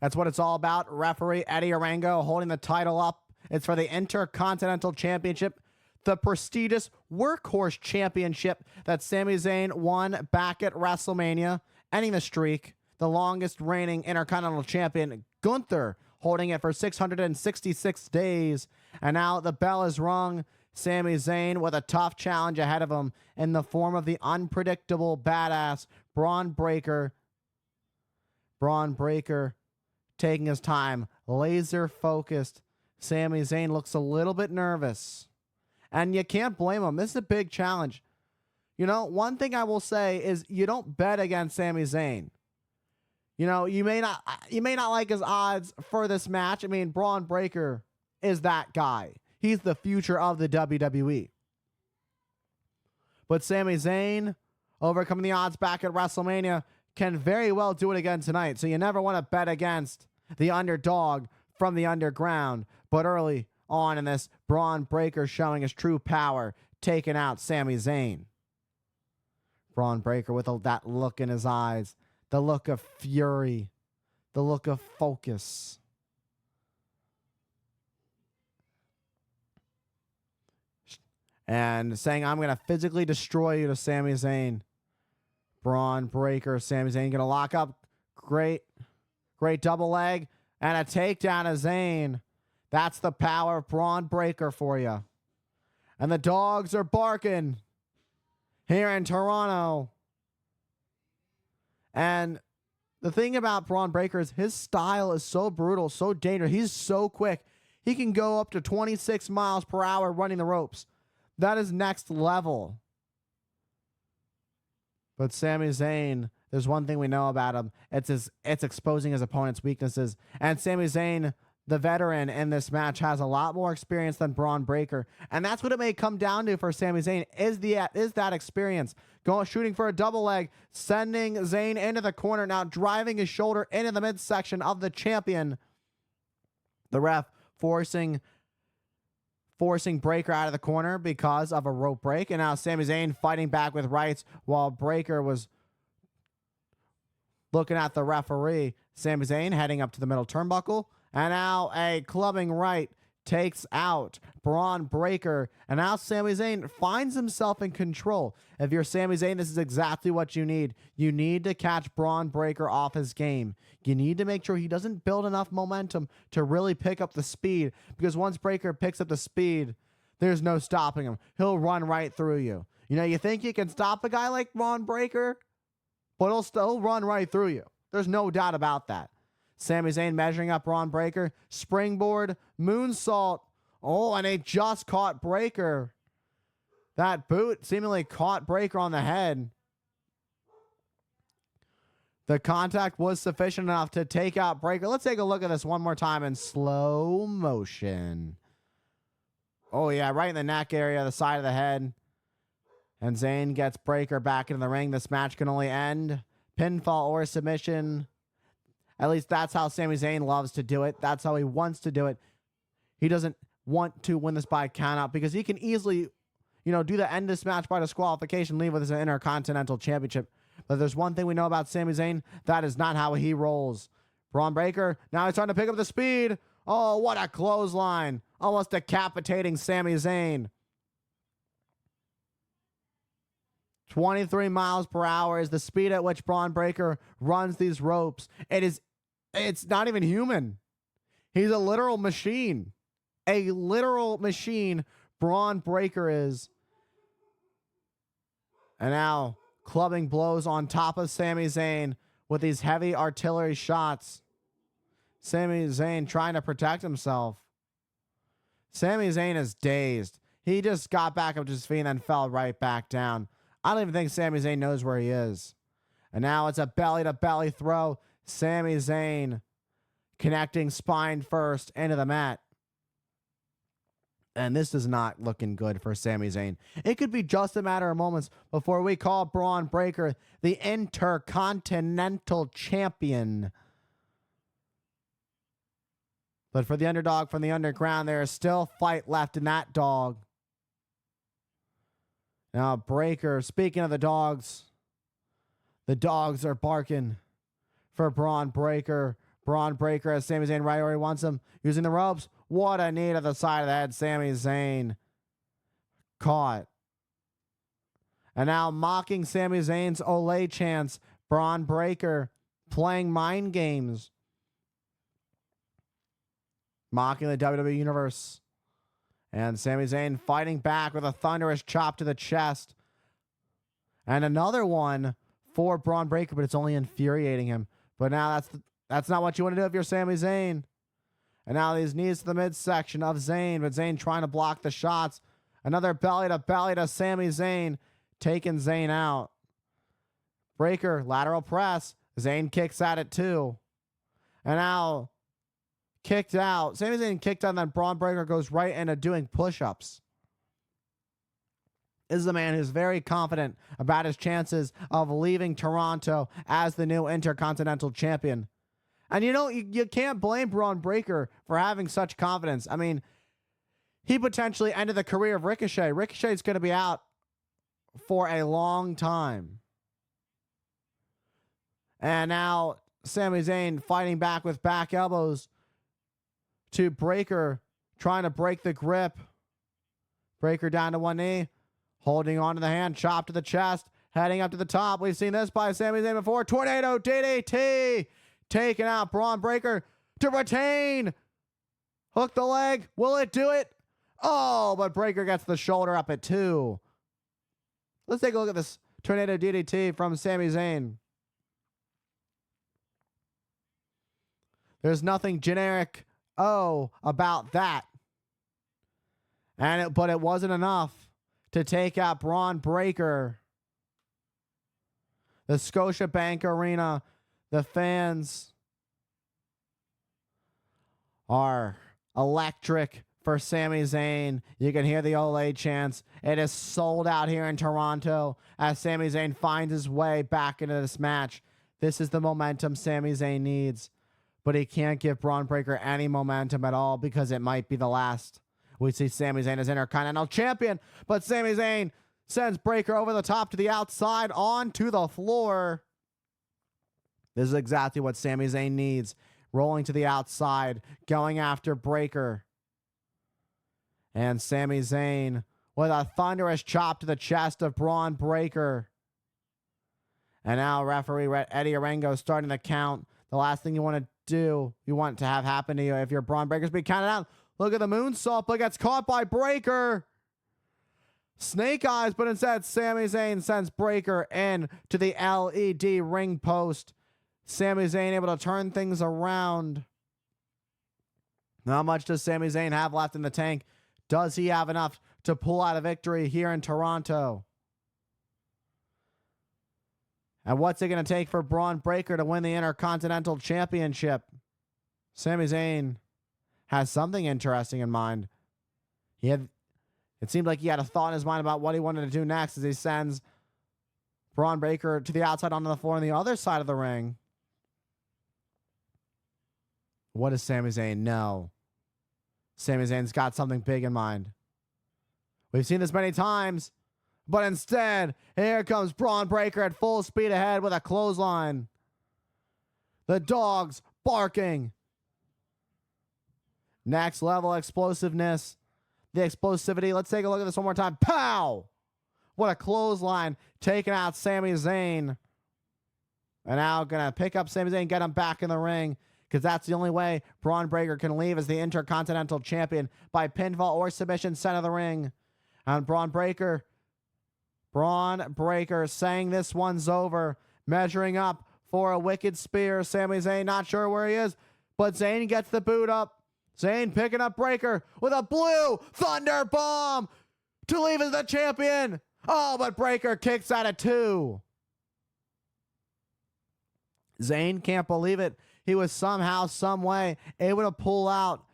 That's what it's all about. Referee Eddie Arango holding the title up. It's for the Intercontinental Championship, the prestigious Workhorse Championship that Sami Zayn won back at WrestleMania, ending the streak. The longest reigning Intercontinental Champion, Gunther, holding it for 666 days. And now the bell is rung. Sami Zayn with a tough challenge ahead of him in the form of the unpredictable badass Bron Breakker. Bron Breakker taking his time, laser focused. Sami Zayn looks a little bit nervous. And you can't blame him. This is a big challenge. You know, one thing I will say is you don't bet against Sami Zayn. You know, you may not like his odds for this match. I mean, Bron Breakker is that guy. He's the future of the WWE. But Sami Zayn, overcoming the odds back at WrestleMania, can very well do it again tonight. So you never want to bet against the underdog from the underground. But early on in this, Bron Breakker showing his true power, taking out Sami Zayn. Bron Breakker with that look in his eyes, the look of fury, the look of focus. And saying, I'm going to physically destroy you to Sami Zayn. Bron Breakker, Sami Zayn going to lock up. Great double leg. And a takedown of Zayn. That's the power of Bron Breakker for you. And the dogs are barking here in Toronto. And the thing about Bron Breakker is his style is so brutal, so dangerous. He's so quick. He can go up to 26 miles per hour running the ropes. That is next level. But Sami Zayn, there's one thing we know about him. It's exposing his opponent's weaknesses. And Sami Zayn, the veteran in this match, has a lot more experience than Bron Breakker. And that's what it may come down to for Sami Zayn, is that experience. Shooting for a double leg, sending Zayn into the corner, now driving his shoulder into the midsection of the champion. The ref forcing Breakker out of the corner because of a rope break. And now Sami Zayn fighting back with rights while Breakker was looking at the referee. Sami Zayn heading up to the middle turnbuckle. And now a clubbing right takes out Bron Breakker. And now Sami Zayn finds himself in control. If you're Sami Zayn, this is exactly what you need. You need to catch Bron Breakker off his game. You need to make sure he doesn't build enough momentum to really pick up the speed. Because once Breakker picks up the speed, there's no stopping him. He'll run right through you. You know, you think you can stop a guy like Bron Breakker, but he'll still run right through you. There's no doubt about that. Sami Zayn measuring up Bron Breakker. Springboard, moonsault. Oh, and he just caught Breakker. That boot seemingly caught Breakker on the head. The contact was sufficient enough to take out Breakker. Let's take a look at this one more time in slow motion. Oh, yeah, right in the neck area, the side of the head. And Zayn gets Breakker back into the ring. This match can only end pinfall or submission. At least that's how Sami Zayn loves to do it. That's how he wants to do it. He doesn't want to win this by countout because he can easily, do the end of this match by disqualification, leave with his Intercontinental Championship. But there's one thing we know about Sami Zayn. That is not how he rolls. Bron Breakker, now he's trying to pick up the speed. Oh, what a clothesline. Almost decapitating Sami Zayn. 23 miles per hour is the speed at which Bron Breakker runs these ropes. It's not even human. He's a literal machine. A literal machine Bron Breakker is. And now clubbing blows on top of Sami Zayn with these heavy artillery shots. Sami Zayn trying to protect himself. Sami Zayn is dazed. He just got back up to his feet and then fell right back down. I don't even think Sami Zayn knows where he is. And now it's a belly-to-belly throw. Sami Zayn connecting spine first into the mat. And this is not looking good for Sami Zayn. It could be just a matter of moments before we call Bron Breakker the Intercontinental Champion. But for the underdog from the underground, there is still fight left in that dog. Now, Breakker, speaking of the dogs are barking for Bron Breakker. Braun Breaker as Sami Zayn right where he wants him. Using the ropes. What a knee to the side of the head. Sami Zayn caught. And now mocking Sami Zayn's Olay chants. Braun Breaker playing mind games. Mocking the WWE Universe. And Sami Zayn fighting back with a thunderous chop to the chest. And another one for Braun Breaker, but it's only infuriating him. But now that's not what you want to do if you're Sami Zayn. And now these knees to the midsection of Zayn, but Zayn trying to block the shots. Another belly to Sami Zayn, taking Zayn out. Breaker, lateral press. Zayn kicks at it too. And now kicked out. Sami Zayn kicked out, and then Braun Breaker goes right into doing push-ups. This is a man who's very confident about his chances of leaving Toronto as the new Intercontinental Champion. And you can't blame Braun Breaker for having such confidence. I mean, he potentially ended the career of Ricochet. Ricochet's going to be out for a long time. And now Sami Zayn fighting back with back elbows to Breaker, trying to break the grip. Breaker down to one knee, holding on to the hand, chop to the chest, heading up to the top. We've seen this by Sami Zayn before. Tornado DDT, taking out Braun Breaker to retain. Hook the leg. Will it do it? Oh, but Breaker gets the shoulder up at 2. Let's take a look at this Tornado DDT from Sami Zayn. There's nothing generic about that. But it wasn't enough to take out Braun Breaker. The Scotiabank Arena, the fans are electric for Sami Zayn. You can hear the Olay chants. It is sold out here in Toronto as Sami Zayn finds his way back into this match. This is the momentum Sami Zayn needs. But he can't give Braun Breaker any momentum at all because it might be the last. We see Sami Zayn as Intercontinental Champion, but Sami Zayn sends Breaker over the top to the outside onto the floor. This is exactly what Sami Zayn needs. Rolling to the outside, going after Breaker. And Sami Zayn with a thunderous chop to the chest of Braun Breaker. And now referee Eddie Arango starting to count. The last thing you want to have happen to you if you're Braun Breaker's being counted out. Look at the moonsault, but gets caught by Breaker. Snake eyes, but instead Sami Zayn sends Breaker in to the LED ring post. Sami Zayn able to turn things around. How much does Sami Zayn have left in the tank? Does he have enough to pull out a victory here in Toronto? And what's it going to take for Braun Breaker to win the Intercontinental Championship? Sami Zayn has something interesting in mind. It seemed like he had a thought in his mind about what he wanted to do next as he sends Braun Breaker to the outside onto the floor on the other side of the ring. What does Sami Zayn know? Sami Zayn's got something big in mind. We've seen this many times, but instead, here comes Braun Breaker at full speed ahead with a clothesline. The dogs barking. Next level explosiveness. The explosivity. Let's take a look at this one more time. Pow! What a clothesline. Taking out Sami Zayn. And now going to pick up Sami Zayn, get him back in the ring. Because that's the only way Braun Breaker can leave as the Intercontinental Champion by pinfall or submission center of the ring. And Braun Breaker saying this one's over. Measuring up for a wicked spear. Sami Zayn not sure where he is. But Zayn gets the boot up. Zayn picking up Breaker with a blue thunder bomb to leave as the champion. Oh, but Breaker kicks out at 2. Zayn can't believe it. He was somehow, some way able to pull out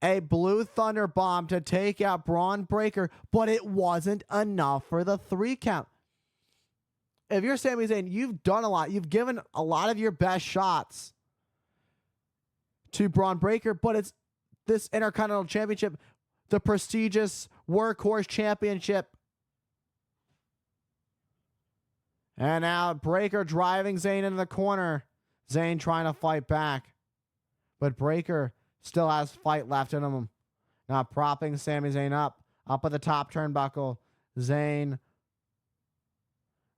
a blue thunder bomb to take out Braun Breaker, but it wasn't enough for the 3 count. If you're Sami Zayn, you've done a lot. You've given a lot of your best shots to Braun Breaker, but it's this Intercontinental Championship, the prestigious Workhorse Championship. And now Breaker driving Zayn into the corner. Zayn trying to fight back. But Breaker still has fight left in him. Now propping Sami Zayn up at the top turnbuckle. Zayn,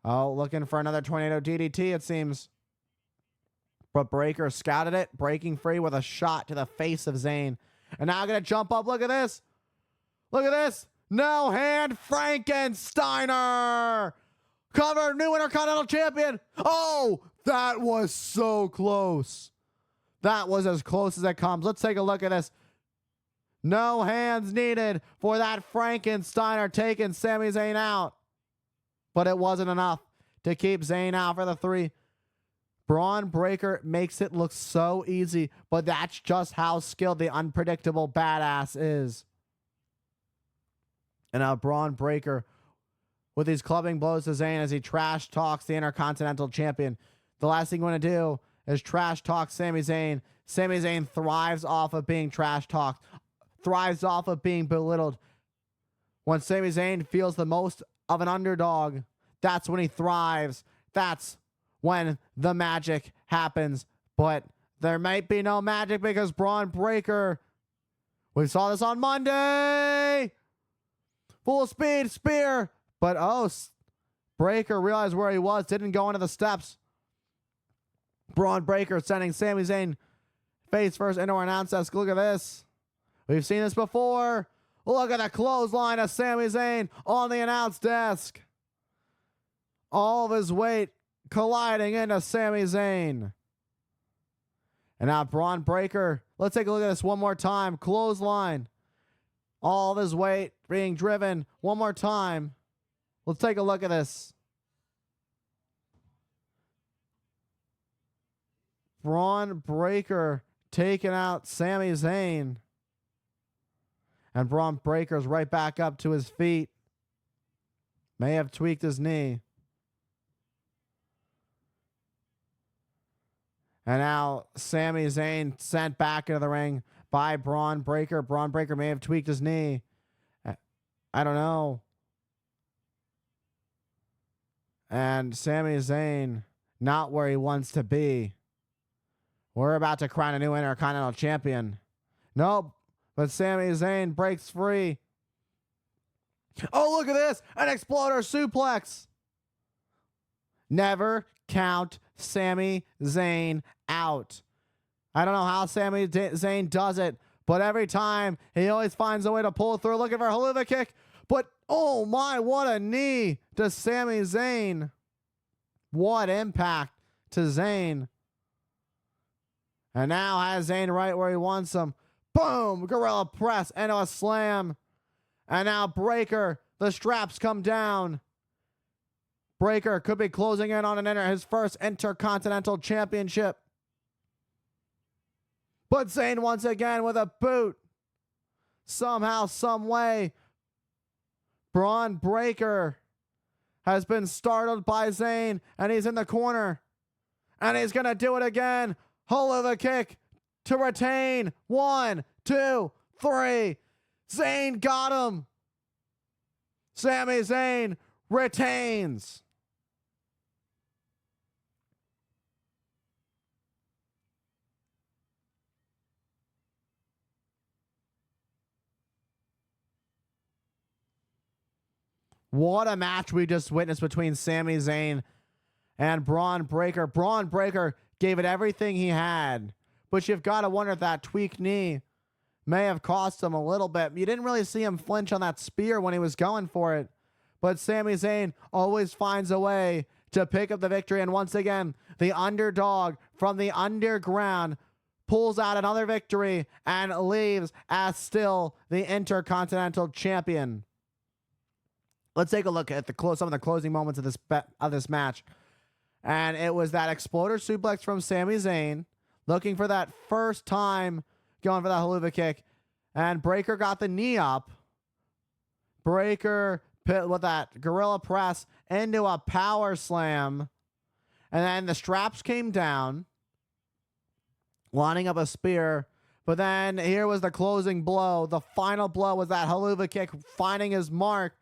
looking for another tornado DDT, it seems. But Breaker scouted it, breaking free with a shot to the face of Zayn. And now going to jump up. Look at this. Look at this. No hand Frankensteiner. Cover new Intercontinental Champion. Oh, that was so close. That was as close as it comes. Let's take a look at this. No hands needed for that Frankensteiner taking Sami Zayn out. But it wasn't enough to keep Zayn out for the 3. Bron Breakker makes it look so easy, but that's just how skilled the unpredictable badass is. And now Bron Breakker with these clubbing blows to Zayn as he trash talks the Intercontinental Champion. The last thing you want to do is trash talk Sami Zayn. Sami Zayn thrives off of being trash talked, thrives off of being belittled. When Sami Zayn feels the most of an underdog, that's when he thrives. That's when the magic happens. But there might be no magic because Bron Breakker, we saw this on Monday. Full speed spear. But Breakker realized where he was, didn't go into the steps. Bron Breakker sending Sami Zayn face first into our announce desk. Look at this. We've seen this before. Look at the clothesline of Sami Zayn on the announce desk. All of his weight colliding into Sami Zayn. And now Bron Breakker. Let's take a look at this one more time. Clothesline. All of his weight being driven one more time. Let's take a look at this. Bron Breakker taking out Sami Zayn. And Bron Breakker's right back up to his feet. May have tweaked his knee. And now Sami Zayn sent back into the ring by Bron Breakker. Bron Breakker may have tweaked his knee. I don't know. And Sami Zayn not where he wants to be. We're about to crown a new Intercontinental Champion. Nope. But Sami Zayn breaks free. Oh, look at this. An exploder suplex. Never count Sami Zayn out. I don't know how Sami Zayn does it, but every time he always finds a way to pull through. Looking for a haluva kick. But, oh my, what a knee to Sami Zayn. What impact to Zayn. And now has Zayn right where he wants him. Boom! Gorilla press into a slam. And now Breakker. The straps come down. Breakker could be closing in on his first Intercontinental Championship. But Zayn once again with a boot. Somehow, some way. Bron Breakker has been startled by Zayn. And he's in the corner. And he's going to do it again. Haluva kick to retain. 1, 2, 3. Zayn got him. Sami Zayn retains. What a match we just witnessed between Sami Zayn and Bron Breakker. Bron Breakker gave it everything he had. But you've got to wonder if that tweaked knee may have cost him a little bit. You didn't really see him flinch on that spear when he was going for it. But Sami Zayn always finds a way to pick up the victory. And once again, the underdog from the underground pulls out another victory and leaves as still the Intercontinental Champion. Let's take a look at some of the closing moments of this match. And it was that exploder suplex from Sami Zayn, looking for that first time, going for that haluva kick. And Breakker got the knee up. Breakker with that gorilla press into a power slam. And then the straps came down, lining up a spear. But then here was the closing blow. The final blow was that haluva kick, finding his mark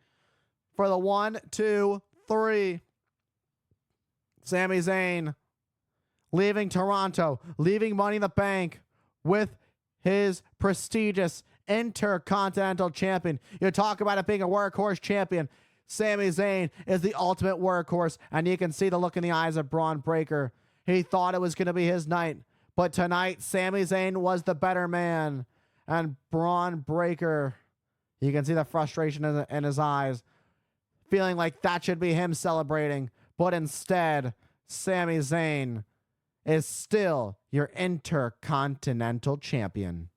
for the 1, 2, 3. Sami Zayn leaving Toronto, leaving Money in the Bank with his prestigious Intercontinental champion. You talk about it being a workhorse champion. Sami Zayn is the ultimate workhorse, and you can see the look in the eyes of Bron Breakker. He thought it was going to be his night, but tonight Sami Zayn was the better man. And Bron Breakker, you can see the frustration in his eyes, feeling like that should be him celebrating, but instead, Sami Zayn is still your Intercontinental champion.